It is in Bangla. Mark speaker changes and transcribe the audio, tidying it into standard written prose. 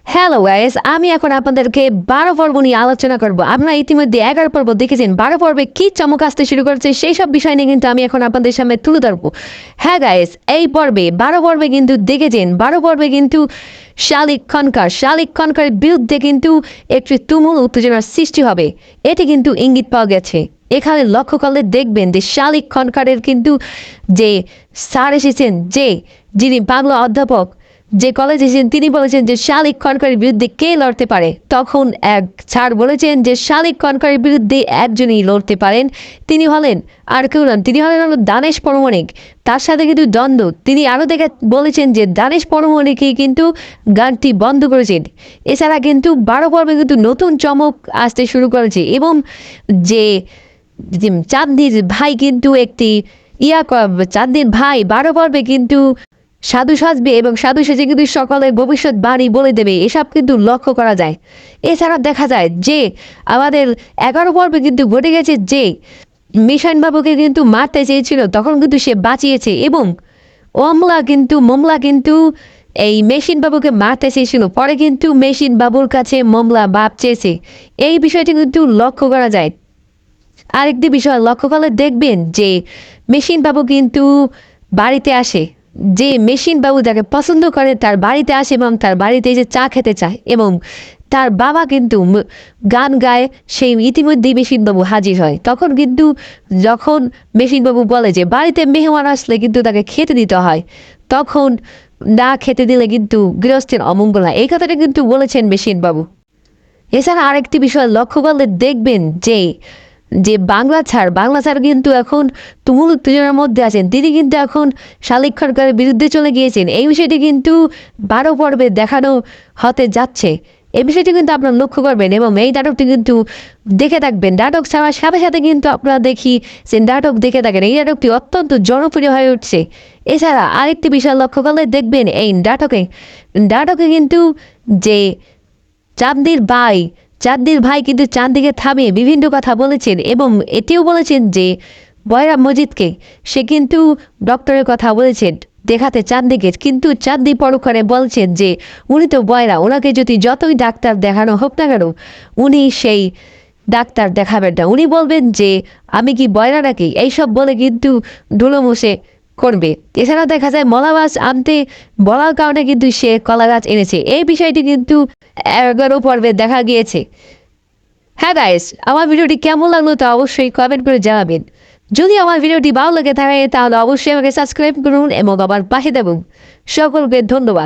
Speaker 1: হ্যালো গাইস, আমি এখন আপনাদেরকে ১২ পর্ব নিয়ে আলোচনা করব। আপনারা ইতিমধ্যে ১১ পর্ব দেখেছেন। ১২ পর্বে কি চমক আসতে শুরু করেছে সেই সব বিষয় নিয়ে কিন্তু আমি এখন আপনাদের সামনে তুলে ধরবো। হ্যাঁ গাইস, এই পর্বে ১২ পর্বে কিন্তু দেখেছেন, ১২ পর্বে কিন্তু শালিক খনকারের বিরুদ্ধে কিন্তু একটি তুমুল উত্তেজনার সৃষ্টি হবে। এটি কিন্তু ইঙ্গিত পাওয়া গেছে। এখানে লক্ষ্য করলে দেখবেন যে শালিক খনকারের কিন্তু যে স্যার এসেছেন, যিনি বাংলা অধ্যাপক যে কলেজ এসেছেন, তিনি বলেছেন যে শালিক খনকারের বিরুদ্ধে কে লড়তে পারে। তখন এক স্যার বলেছেন যে শালিক খনকারের বিরুদ্ধে একজনই লড়তে পারেন, তিনি হলেন আর কেউ নন, তিনি হলেন দানেশ পরমাণিক। তার সাথে কিন্তু দ্বন্দ্ব। তিনি আরও বলেছেন যে দানেশ পরমাণিকই কিন্তু গানটি বন্ধ করেছেন। এছাড়া কিন্তু ১২ পর্বে কিন্তু নতুন চমক আসতে শুরু করেছে এবং যে চাঁদনির ভাই কিন্তু চাঁদনির ভাই ১২ পর্বে কিন্তু সাধু সাজবে এবং সাধু সেজে কিন্তু সকলের ভবিষ্যৎবাণী বলে দেবে, এসব কিন্তু লক্ষ্য করা যায়। এছাড়া দেখা যায় যে আমাদের ১১ পর্বে কিন্তু ঘটে গেছে যে মিশন বাবুকে কিন্তু মারতে চেয়েছিল, তখন কিন্তু সে বাঁচিয়েছে এবং মমলা কিন্তু এই মেশিন বাবুকে মারতে চেয়েছিল, পরে কিন্তু মেশিন বাবুর কাছে মমলা বাপ চেয়েছে। এই বিষয়টি কিন্তু লক্ষ্য করা যায়। আরেকটি বিষয় লক্ষ্য করলে দেখবেন যে মেশিন বাবু কিন্তু বাড়িতে আসে, যে মেশিন বাবু যাকে পছন্দ করে তার বাড়িতে আসে এবং তার বাড়িতে এসে চা খেতে চায় এবং তার বাবা কিন্তু গান গায়। সেই ইতিমধ্যেই মেশিনবাবু হাজির হয়। তখন কিন্তু যখন মেশিনবাবু বলে যে বাড়িতে মেহমান আসলে কিন্তু তাকে খেতে দিতে হয়, তখন না খেতে দিলে কিন্তু গৃহস্থের অমঙ্গল হয়, এই কথাটা কিন্তু বলেছেন মেশিনবাবু। এছাড়া আরেকটি বিষয় লক্ষ্য করলে দেখবেন যে যে বাংলা ছাড় কিন্তু এখন তুমুল উত্তেজনার মধ্যে আছেন। তিনি কিন্তু এখন শালিক খনকারের বিরুদ্ধে চলে গিয়েছেন। এই বিষয়টি কিন্তু ১২ পর্বে দেখানো হতে যাচ্ছে। এই বিষয়টি কিন্তু আপনারা লক্ষ্য করবেন এবং এই নাটকটি কিন্তু দেখে থাকবেন। নাটক ছাড়ার সাথে সাথে কিন্তু আপনারা দেখি যে নাটক দেখে থাকেন। এই নাটকটি অত্যন্ত জনপ্রিয় হয়ে উঠছে। এছাড়া আরেকটি বিষয় লক্ষ্য করলে দেখবেন এই নাটকে কিন্তু যে চাঁদনির ভাই কিন্তু চাঁদনিকে থামিয়ে বিভিন্ন কথা বলেছেন এবং এটিও বলেছেন যে বয়রা মজিদকে সে কিন্তু ডক্টরের কথা বলেছেন দেখাতে চাঁদনিকে, কিন্তু চাঁদনি পরক্ষণে বলছেন যে উনি তো বয়রা, ওনাকে যদি যতই ডাক্তার দেখানো হোক না কেন উনি সেই ডাক্তার দেখাবেন না, উনি বলবেন যে আমি কি বয়রা নাকি, এইসব বলে কিন্তু ধুলোমুছে করবে। এছাড়া দেখা যায় মলা গাছ আনতে বলার কারণে কিন্তু সে কলা গাছ এনেছে। এই বিষয়টি কিন্তু ১১ পর্বে দেখা গিয়েছে। হ্যাঁ গাইস, আমার ভিডিওটি কেমন লাগলো তা অবশ্যই কমেন্ট করে জানাবেন। যদি আমার ভিডিওটি ভালো লাগে থাকে তাহলে অবশ্যই আমাকে সাবস্ক্রাইব করুন এবং আমার পাশে থাকুন। সকলকে ধন্যবাদ।